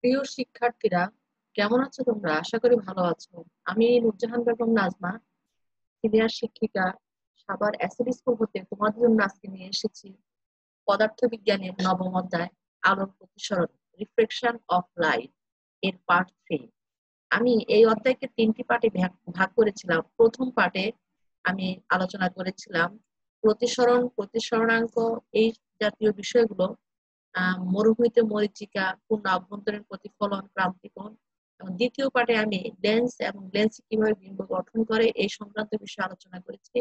প্রিয় শিক্ষার্থীরা, কেমন আছো তোমরা? আশা করি ভালো আছো। আমি নুরজাহান বেগম নাজমা, সিনিয়র শিক্ষিকা, সাভার এসএডি স্কুল হতে তোমাদের জন্য আজকে নিয়ে এসেছি পদার্থবিজ্ঞানের নবম অধ্যায় আলোর প্রতিসরণ, রিফ্লেকশন অফ লাইট এর পার্ট 3। আমি এই অধ্যায়কে 3টি পার্টে ভাগ করেছিলাম। প্রথম পার্টে আমি আলোচনা করেছিলাম প্রতিসরণ, প্রতিসরণাঙ্ক, এই জাতীয় বিষয়গুলো, মরুভূমিতে মরীচিকা, পূর্ণ আভ্যন্তরীণ প্রতিফলন, ক্রান্তিকোণ। এবং দ্বিতীয় পার্টে আমি লেন্স এবং লেন্স কিভাবে বিম্ব গঠন করে এই সংক্রান্ত বিষয়ে আলোচনা করেছি।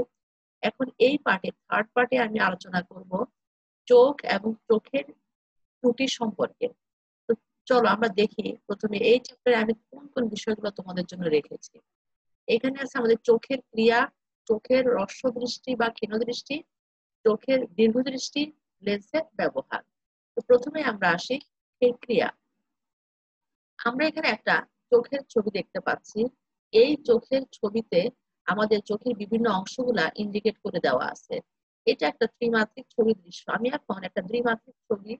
এখন এই পার্টে, থার্ড পার্টে আমি আলোচনা করব চোখ এবং চোখের ত্রুটি সম্পর্কে। তো চলো আমরা দেখি প্রথমে এই চ্যাপ্টারে আমি কোন কোন বিষয়গুলো তোমাদের জন্য রেখেছি। এখানে আছে আমাদের চোখের ক্রিয়া, চোখের হ্রস্ব দৃষ্টি বা ক্ষীণ দৃষ্টি, চোখের দীর্ঘ দৃষ্টি, লেন্সের ব্যবহার। তো প্রথমে আমরা আসি এই ক্রিয়া। আমরা এখানে একটা চোখের ছবি দেখতে পাচ্ছি। এই চোখের ছবিতে আমাদের চোখের বিভিন্ন অংশগুলা ইন্ডিকেট করে দেওয়া আছে। এটা একটা ত্রিমাত্রিক ছবির দৃশ্য। আমি এখন একটা দ্বিমাত্রিক ছবি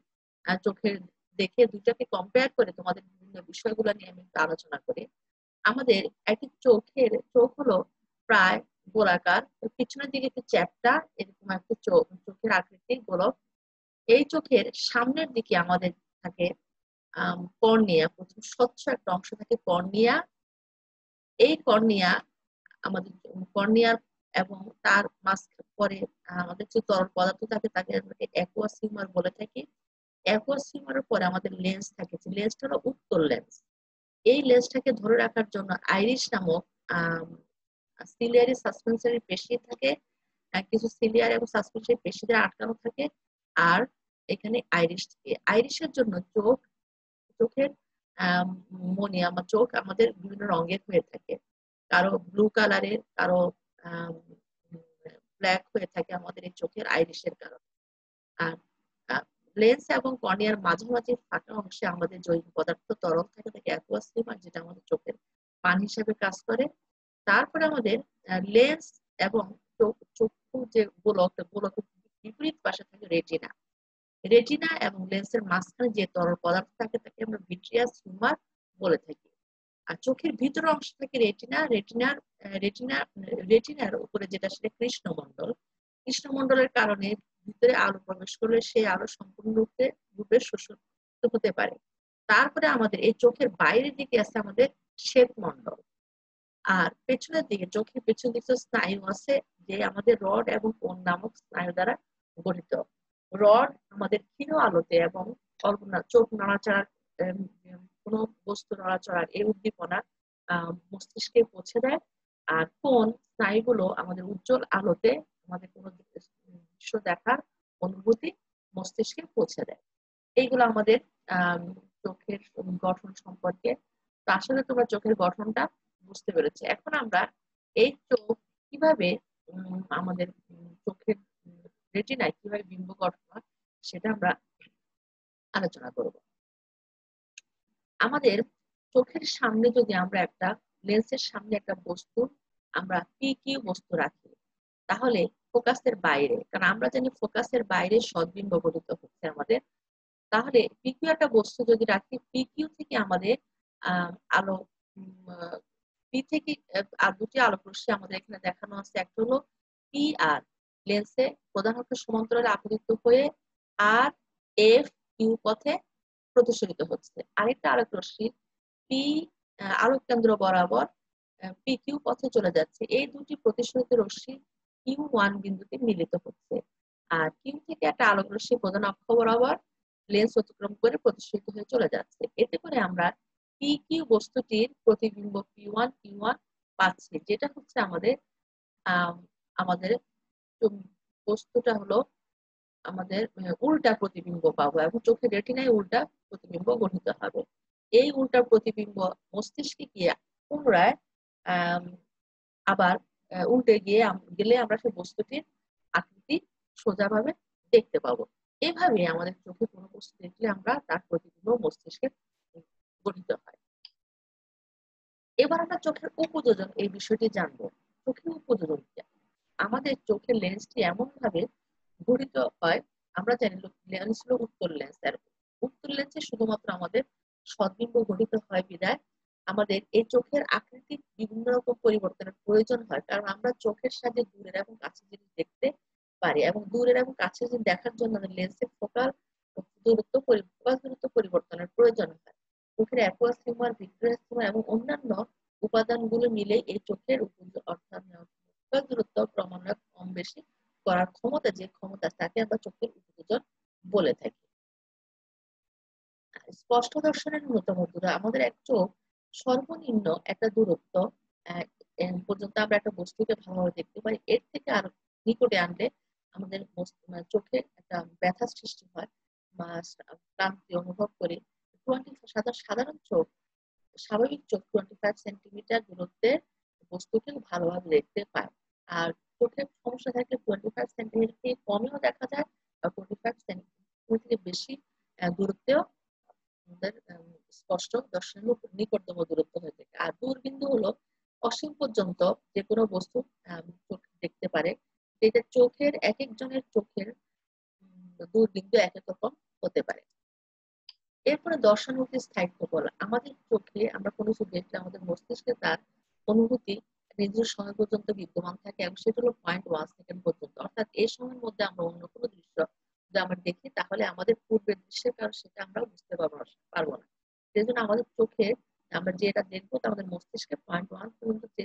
চোখের দেখে দুটাকে কম্পেয়ার করে তোমাদের বিভিন্ন বিষয়গুলো নিয়ে আমি একটু আলোচনা করি। আমাদের একটি চোখ হলো প্রায় গোলাকার, পিছনের দিকে একটু চ্যাপ্টা, এরকম একটা চোখের আকৃতি গোলক। এই চোখের সামনের দিকে আমাদের থাকে কর্নিয়া, প্রথম স্বচ্ছ একটা অংশ থাকে কর্নিয়া। এই কর্নিয়া আমাদের কর্নিয়ার এবং তার পরে আমাদের যে তরল পদার্থ থাকে তাকে আমরা অ্যাকুয়াস হিউমার বলে থাকি। অ্যাকুয়াস হিউমারের পরে আমাদের লেন্স থাকে, যে লেন্সটা হলো উত্তল লেন্স। এই লেন্সটাকে ধরে রাখার জন্য আইরিশ নামক সিলিয়ারি সাসপেন্সরি পেশি থাকে। কিছু সিলিয়ার এবং সাসপেন্সরি পেশিতে আটকানো থাকে। আর এখানে আইরিশ থাকে। আইরিশের জন্য চোখের মনি, আমার চোখ আমাদের বিভিন্ন রঙের হয়ে থাকে। কারো ব্লু কালারের, কারো ব্ল্যাক হয়ে থাকে আমাদের এই চোখের আইরিশের কারণে। আর লেন্স এবং কর্নিয়ার মাঝামাঝি ফাঁকা অংশে আমাদের জৈব পদার্থ তরল থাকে, থাকে অ্যাকুয়াস হিউমার, যেটা আমাদের চোখের পানি হিসেবে কাজ করে। তারপরে আমাদের লেন্স এবং চক্ষু যে গোলকের বিপরীত পাশে থাকে রেটিনা। রেটিনা এবং লেন্সের মাঝখানে যে তরল পদার্থ থাকে তাকে আমরা ভিট্রিয়াস হিউমার বলে থাকি। আর চোখের ভিতর অংশ থাকে রেটিনা। রেটিনা রেটিনার উপরে যেটা, সেটা কৃষ্ণমণ্ডল। কৃষ্ণমণ্ডলের কারণে ভিতরে আলো প্রবেশ করলে সেই আলো সম্পূর্ণরূপে রূপে শোষিত হতে পারে। তারপরে আমাদের এই চোখের বাইরের দিকে আছে আমাদের শ্বেতমণ্ডল। আর পেছনের দিকে, চোখের পেছন দিকে স্নায়ু আছে, যে আমাদের রড এবং কোণ নামক স্নায়ু দ্বারা গঠিত। রড আমাদের ক্ষীণ আলোতে এবং চোখ নড়াচড়ার, কোনো বস্তু নড়াচড়ার এই উদ্দীপনা মস্তিষ্কে পৌঁছে দেয়। আর কোণ স্নায়ুগুলো আমাদের উজ্জ্বল আলোতে আমাদের কোনো দৃশ্য দেখার অনুভূতি মস্তিষ্কে পৌঁছে দেয়। এইগুলো আমাদের চোখের গঠন সম্পর্কে। তো আসলে তোমরা চোখের গঠনটা বুঝতে পেরেছো। এখন আমরা এই চোখ কিভাবে আমাদের চোখের রেটিনায় কিভাবে বিম্ব গঠন হয় সেটা আমরা আলোচনা করব। আমাদের চোখের সামনে যদি আমরা একটা লেন্সের সামনে একটা বস্তু, আমরা পি কিউ বস্তু রাখি, তাহলে ফোকাসের বাইরে, কারণ আমরা জানি ফোকাসের বাইরে সদ্বিম্ব গঠিত হচ্ছে আমাদের, তাহলে পিকিউ একটা বস্তু যদি রাখি, পিকিউ থেকে আমাদের আলো পি থেকে আর দুটি আলোক রশ্মি আমাদের এখানে দেখানো আছে। একটা হলো পি আর, লেন্সে প্রধানত সমান্তরালে আপতিত হয়ে আর এফ কিউ পথে প্রতিসরিত হচ্ছে। আরেকটা আলোক রশ্মি পি আলোক কেন্দ্র বরাবর পি কিউ পথে চলে যাচ্ছে। এই দুটি প্রতিসরিত রশ্মি কিউ ওয়ান বিন্দুতে মিলিত হচ্ছে। আর কিউ থেকে একটা আলোক রশ্মি প্রধান অক্ষ বরাবর লেন্স অতিক্রম করে প্রতিসরিত হয়ে চলে যাচ্ছে। এতে করে আমরা পি কিউ বস্তুটির প্রতিবিম্ব পি ওয়ান পাচ্ছি, যেটা হচ্ছে আমাদের আমাদের বস্তুটা হলো আমাদের উল্টা প্রতিবিম্ব পাবো, এবং চোখের রেটিনায় উল্টা প্রতিবিম্ব গঠিত হবে। এই উল্টা প্রতিবিম্ব মস্তিষ্কে গিয়ে পুনরায় আবার উল্টে গেলে আমরা সেই বস্তুটির আকৃতি সোজাভাবে দেখতে পাবো। এভাবে আমাদের চোখে কোনো বস্তু দেখলে আমরা তার প্রতিবিম্ব মস্তিষ্কে গঠিত হয়। এবার আমরা চোখের উপযোজন এই বিষয়টি জানবো। চোখের উপযোজন কি? আমাদের চোখের লেন্সটি এমন ভাবে গঠিত হয়, আমরা জানি লেন্স হলো উত্তল লেন্স। আর উত্তল লেন্সে শুধুমাত্র আমাদের সদ্বিম্ব গঠিত হয় বিধায় আমাদের এই চোখের আকৃতির বিভিন্ন রকম পরিবর্তনের প্রয়োজন হয়, কারণ আমরা চোখের সাহায্যে দূরের এবং কাছের জিনিস দেখতে পারি, এবং দূরের এবং কাছের জিনিস দেখার জন্য লেন্সের ফোকাল দূরত্ব পরিবর্তনের প্রয়োজন হয়। চোখের অ্যাকুয়াস হিউমার, ভিট্রিয়াস হিউমার এবং অন্যান্য উপাদানগুলো মিলে এই চোখের অর্থাৎ ফোকাল দূরত্ব ক্রমান্বয়ে কম বেশি করার ক্ষমতা, যে ক্ষমতা, তাকে আমরা চোখের উপযোজন বলে থাকি। স্পষ্ট দর্শনের ন্যূনতম দূরত্ব, আমাদের এক চোখ সর্বনিম্ন একটা দূরত্ব পর্যন্ত আমরা একটা বস্তুকে ভালোভাবে দেখতে পারি, এর থেকে আরো নিকটে আনলে আমাদের চোখে একটা ব্যথা সৃষ্টি হয় বা ক্লান্তি অনুভব করি। সাধারণ চোখ, স্বাভাবিক চোখ 25 সেন্টিমিটার দূরত্বের বস্তুকে ভালোভাবে দেখতে পায়। আর চোখের সমস্যা থাকলে 25 সেন্টিমিটার থেকে কমেও দেখা যায়, বা 25 সেন্টিমিটার থেকে বেশি দূরত্বেও আমাদের স্পষ্ট দর্শনের নিকটতম দূরত্ব হয়ে থাকে। আর দূরবিন্দু হলো অসীম পর্যন্ত যে কোনো বস্তু চোখ দেখতে পারে, যেটা চোখের এক একজনের চোখের দূরবিন্দু এক এক রকম হতে পারে। এরপরে দর্শনানুভূতি স্থায়িত্ব বলা, আমাদের চোখে আমরা কোনো কিছু দেখলে আমাদের মস্তিষ্কে তার অনুভূতি নির্দিষ্ট সময় পর্যন্ত বিদ্যমান থাকে, এবং সেটা হলো 0.1 সেকেন্ড পর্যন্ত। অর্থাৎ এই সময়ের মধ্যে আমরা অন্য কোনো দৃশ্য যদি আমরা দেখি, তাহলে আমাদের পূর্বের দৃশ্যের কারণ সেটা আমরা বুঝতে পারবো না। সেই জন্য আমাদের চোখে আমরা যেটা দেখবো, তা আমাদের মস্তিষ্কে 0.1 পর্যন্ত যে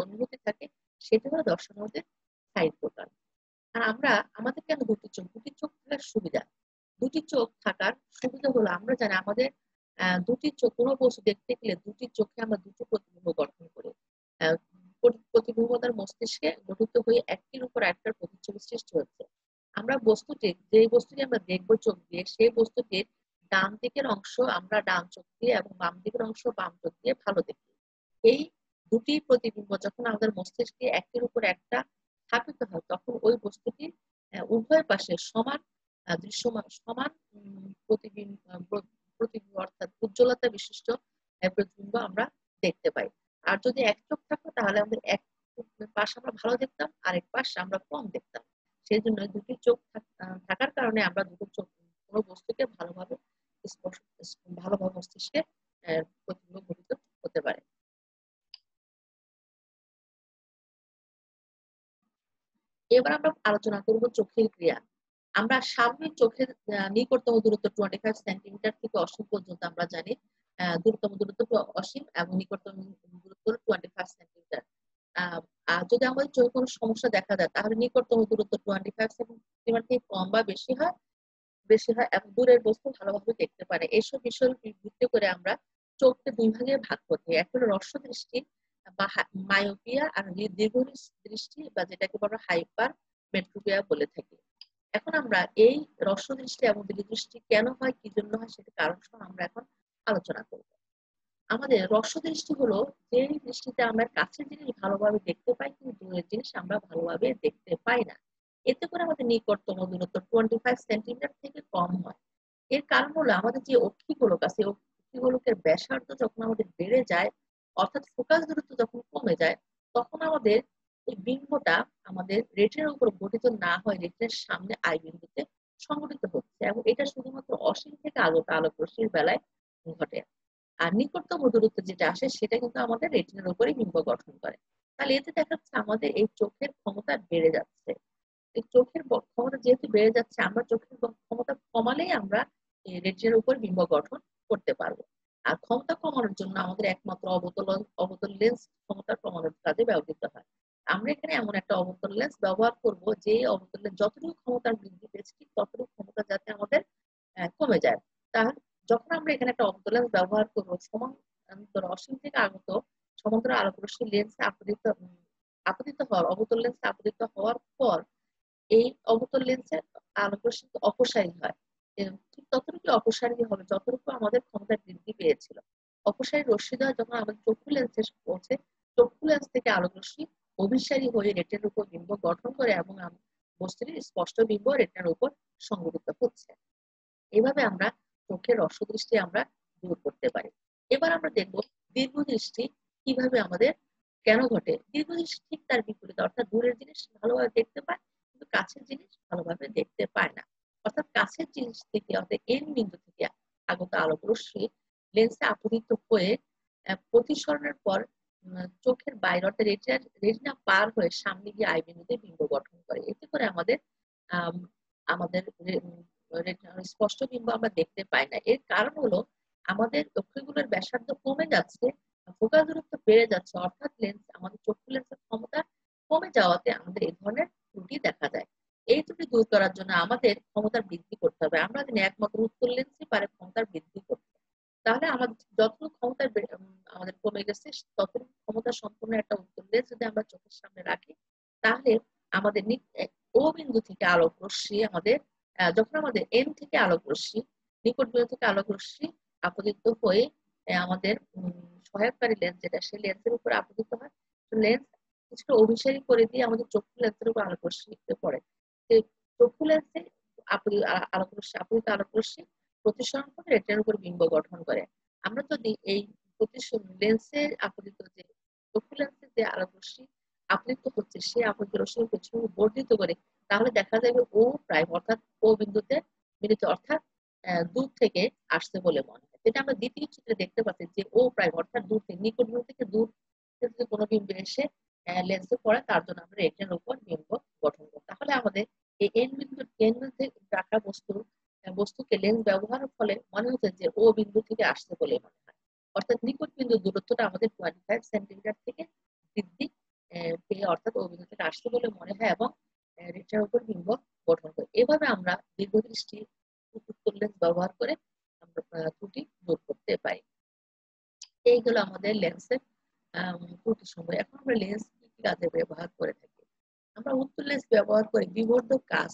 অনুভূতি থাকে, সেটা হলো দর্শনানুভূতির স্থায়িত্ব কাল। আর আমরা, আমাদের কেন দুটি চোখ থাকার সুবিধা, দুটি চোখ থাকার সুবিধা হলো, আমরা জানি আমাদের দুটি চোখ, কোনো বস্তু দেখতে গেলে দুটি চোখে আমরা দুটো প্রতিবিম্ব গঠন করি। প্রতিবিম্বতার মস্তিষ্কে গঠিত হয়ে একটির উপর একটার প্রতিচ্ছবি সৃষ্টি হচ্ছে। আমরা বস্তুটি, যে বস্তুটি আমরা দেখবো চোখ দিয়ে, সেই বস্তুটির ডান দিকের অংশ আমরা ডান চোখ দিয়ে এবং বাম দিকের অংশ বাম চোখ দিয়ে ভালো দেখি। এই দুটি প্রতিবিম্ব যখন আমাদের মস্তিষ্কে একটির উপর একটা স্থাপিত হয়, তখন ওই বস্তুটি উভয় পাশে সমান দৃশ্যমান, সমান প্রতিবিম্ব অর্থাৎ উজ্জ্বলতা বিশিষ্ট প্রতিবিম্ব আমরা দেখতে পাই। আর যদি এক চোখ থাকতো, তাহলে আমাদের এক পাশ আমরা ভালো দেখতাম, আরেক পাশ আমরা কম দেখতাম। সেই জন্য দুটি চোখ থাকার কারণে আমরা দুটো চোখ কোনো বস্তুকে ভালোভাবে মস্তিষ্কে প্রতিবিম্ব গঠিত হতে পারে। এবার আমরা আলোচনা করব চোখের ক্রিয়া। আমরা স্বাভাবিক চোখের নিকটতম দূরত্ব 25 সেন্টিমিটার থেকে অসীম পর্যন্ত আমরা জানি। দূরতম দূরত্ব অসীম এবং নিকটতম দূরত্ব 25 সেন্টিমিটার। আর যদি আমাদের চোখে কোনো সমস্যা দেখা যায়, তাহলে নিকটতম দূরত্ব 25 সেন্টিমিটার থেকে কম বা বেশি হয় এবং দূরের বস্তু ভালোভাবে দেখতে পারে। এইসব বিষয় ভিত্তি করে আমরা চোখকে দুই ভাগে ভাগ করতে, একটা হলো হ্রস্ব দৃষ্টি বা মায়োপিয়া, আর দীর্ঘ দৃষ্টি বা যেটাকে আমরা হাইপার মেট্রোপিয়া বলে থাকি। এখন আমরা এই হ্রস্ব দৃষ্টি এবং দীর্ঘ দৃষ্টি কেন হয়, কি জন্য হয়, সেটা কারণ সহ আমরা এখন আলোচনা করব। আমাদের হ্রস্ব দৃষ্টি হলো যে দৃষ্টিতে আমরা কাছের জিনিস ভালোভাবে দেখতে পাই, কিন্তু দূরের জিনিস আমরা ভালোভাবে দেখতে পাই না। এতে করে আমাদের নিকটতম দূরত্ব 25 সেন্টিমিটার থেকে কম হয়। এর কারণ হলো আমাদের যে অক্ষিগোলক আছে, অক্ষিগোলকের ব্যাসার্ধ যখন আমাদের বেড়ে যায়, অর্থাৎ ফোকাস দূরত্ব যখন কমে যায়, তখন আমাদের এই বিম্বটা আমাদের রেটিনার উপর গঠিত না হয়, রেটিনার সামনে আই বিন্দুতে সংঘটিত হচ্ছে, এবং এটা শুধুমাত্র অসীম থেকে আগত আলোক রশ্মির বেলায় ঘটে। আর নিকটতম দূরত্ব যেটা আসে, সেটা কিন্তু আমাদের রেটিনার উপরে বিম্ব গঠন করে। তাহলে এতে দেখা যাচ্ছে আমাদের এই চোখের ক্ষমতা বেড়ে যাচ্ছে। এই চোখের ক্ষমতা যেহেতু বেড়ে যাচ্ছে, আমরা চোখের ক্ষমতা কমালেই আমরা রেটিনার উপর বিম্ব গঠন করতে পারবো। আর ক্ষমতা কমানোর জন্য আমাদের একমাত্র অবতল লেন্স ক্ষমতা কমানোর কাজে ব্যবহৃত হয়। আমরা এখানে এমন একটা অবতল লেন্স ব্যবহার করব, যে অবতল লেন্স যতটুকু ক্ষমতার বৃদ্ধি পেয়েছে, ঠিক ততটুকু ক্ষমতা যাতে আমাদের কমে যায়। তাহলে যখন আমরা এখানে একটা অবতল লেন্স ব্যবহার করবো, সমান্তর অসীম থেকে আগত সমান্তর আলোক রশ্মি লেন্সে আপতিত হওয়ার, অবতল লেন্সে আপতিত হওয়ার পর এই অবতল লেন্সের আলোক রশ্মি অপসারী হয়। ঠিক ততটুকু অপসারী হবে যতটুকু আমাদের ক্ষমতা বৃদ্ধি পেয়েছিল। অপসারী রশ্মি দ্বারা যখন আমাদের চক্ষু লেন্সে পৌঁছে, চক্ষু লেন্স থেকে আলোক রশ্মি অভিসারী হয়ে রেটিনার উপর বিম্ব গঠন করে, এবং বস্তুটি স্পষ্ট বিম্ব রেটিনার উপর সংঘটিত হচ্ছে। এভাবে আমরা চোখের হ্রস্ব দৃষ্টি আমরা দূর করতে পারি। এবার আমরা দেখব দীর্ঘ দৃষ্টি কিভাবে আমাদের কেন ঘটে। দীর্ঘ দৃষ্টি ঠিক তার বিপরীত, অর্থাৎ দূরের জিনিস ভালোভাবে দেখতে পায়, কিন্তু কাছের জিনিস ভালোভাবে দেখতে পায় না। অর্থাৎ কাছের জিনিস থেকে, অর্থাৎ এন বিন্দু থেকে আগত আলোক রশ্মি লেন্সে আপতিত হয়ে প্রতিসরণের পর চোখের বাইরে অর্থাৎ রেটিনা পার হয়ে সামনে গিয়ে আই বিন্দুতে বিম্ব গঠন করে। এতে করে আমাদের আমাদের স্পষ্ট বিম্ব আমরা দেখতে পাই না। এর কারণ হলো আমাদের চক্ষুগুলোর ব্যাসার্ধ কমে যাচ্ছে, ফোকাস দূরত্ব বেড়ে যাচ্ছে, অর্থাৎ আমাদের চক্ষু লেন্সের ক্ষমতা কমে যাওয়াতে আমাদের এই ধরনের ত্রুটি দেখা যায়। এই ত্রুটি দূর করার জন্য আমাদের ক্ষমতা বৃদ্ধি করতে হবে। আমরা জানি একমাত্র উত্তল লেন্সই পারে ক্ষমতার বৃদ্ধি করতে। তাহলে আমাদের যতটুকু ক্ষমতা আমাদের কমে গেছে ততটুকু ক্ষমতা সম্পূর্ণ একটা উত্তল লেন্স যদি আমরা চোখের সামনে রাখি, তাহলে আমাদের ও বিন্দু থেকে আলোক রশ্মি আমাদের যখন আমাদের এম থেকে আলোক রশ্মি নিকট বিন্দু থেকে আলোক রশ্মি আপতিত হয়ে আমাদের সহায়ককারী লেন্স যেটা সেই লেন্সের উপর আপতিত হয়, লেন্স কিছুটা অভিসারী করে দিয়ে আমাদের চক্ষু লেন্সের উপর আলোক রশ্মি পড়ে। চক্ষু লেন্সে আলোক রশ্মি আপতিত আলোক রশ্মি প্রতিসরণ করে রেটিনার উপর বিম্ব গঠন করে। আমরা যদি এই লেন্সের আপতিত যে চক্ষু লেন্সের যে আলোক রশ্মি আপতিত হচ্ছে সেই আপতিত রশ্মি কিছু বর্ধিত করে, তাহলে দেখা যাবে ও প্রাইম অর্থাৎ ও বিন্দুতে মিলিত, অর্থাৎ দূর থেকে আসছে বলে মনে হয়। যেটা আমরা দ্বিতীয় চিত্রে দেখতে পাচ্ছি যে ও প্রাইম অর্থাৎ দূর থেকে নিকট বিন্দু থেকে দূর থেকে কোনো বিম্ব এসে লেন্সে পড়ে, তার জন্য আমরা রেটিনার উপর বিম্ব গঠন করি। তাহলে আমাদের এই এন বিন্দুতে রাখা বস্তুকে লেন্স ব্যবহারের ফলে মনে হচ্ছে যে ও বিন্দু থেকে আসছে বলে মনে হয়, অর্থাৎ নিকট বিন্দুর দূরত্বটা আমাদের 25 সেন্টিমিটার থেকে বৃদ্ধি পেয়ে অর্থাৎ ও বিন্দু থেকে আসছে বলে মনে হয় এবং রেটিনার উপর বিম্ব গঠন করে। এভাবে আমরা দীর্ঘদৃষ্টি উত্তল লেন্স ব্যবহার করে আমরা ত্রুটি দূর করতে পারি। এইগুলো আমাদের লেন্সের ত্রুটি সমূহ। এখন আমরা লেন্স কি কি কাজে ব্যবহার করে থাকি? আমরা উত্তল লেন্স ব্যবহার করি বিবর্ধক কাচ।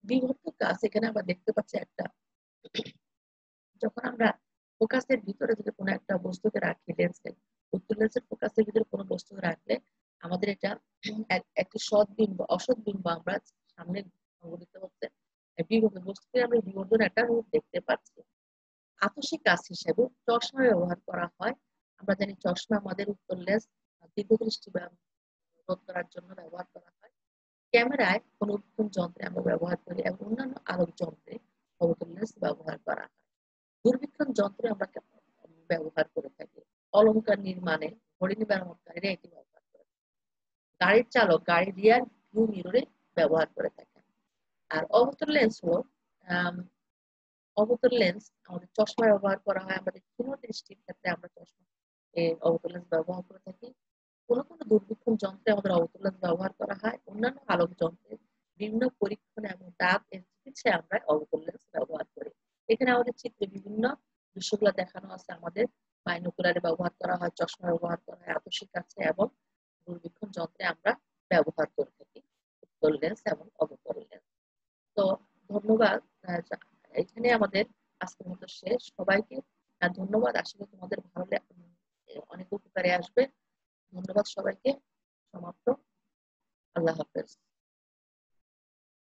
বিবর্ধক কাচ এখানে আমরা দেখতে পাচ্ছি একটা, যখন আমরা ফোকাসের ভিতরে যদি কোনো একটা বস্তুকে রাখি, লেন্সের উত্তল লেন্সের ফোকাসের ভিতরে কোনো বস্তুকে রাখলে আমাদের এটা একটি সৎ বিম্ব অসৎ বিম্ব আমরা সামনে সংঘটিত হচ্ছে বস্তুকে আমরা বিবর্ধন একটা রূপ দেখতে পাচ্ছি। আকস্মিক কাচ হিসেবে চশমা ব্যবহার করা হয়। আমরা জানি চশমা আমাদের উত্তল লেন্স দীর্ঘদৃষ্টি রোধ করার জন্য ব্যবহার করা হয়। ক্যামেরায় কোনো উত্তম যন্ত্রে আমরা ব্যবহার করি এবং অন্যান্য আলোক যন্ত্রে অবতল লেন্স ব্যবহার করা হয়। দূরবীক্ষণ যন্ত্রে আমরা ব্যবহার করে থাকি। অলংকার নির্মাণে ঘড়ি মেরামতকারীরা এটি ব্যবহার করে। গাড়ির চালক গাড়ির রিয়ার ভিউ মিররে ব্যবহার করে থাকেন। আর অবতল লেন্স হলো অবতল লেন্স আমাদের চশমা ব্যবহার করা হয়। আমাদের ক্ষীণ দৃষ্টির ক্ষেত্রে আমরা চশমা অবতল লেন্স ব্যবহার করে থাকি। কোনো কোনো দূরবীক্ষণ যন্ত্রে আমাদের অবতল লেন্স ব্যবহার করা হয়। অন্যান্য আলোক যন্ত্রে বিভিন্ন পরীক্ষণ এবং দাঁত এর চিকিৎসায় আমরা অবতল লেন্স ব্যবহার করি। এখানে আমাদের চিত্রে বিভিন্ন দৃশ্যগুলো দেখানো আছে। আমাদের বাইনোকুলারে ব্যবহার করা হয়, চশমা ব্যবহার করা হয়, আকস্মিক কাচে এবং দূরবীক্ষণ যন্ত্রে আমরা ব্যবহার করে থাকি উত্তল লেন্স এবং অবতল লেন্স। তো ধন্যবাদ। এখানে আমাদের আজকের মতো শেষ। সবাইকে ধন্যবাদ। আশা করি তোমাদের ভালো অনেক উপকারে আসবে। ধন্যবাদ সবাইকে।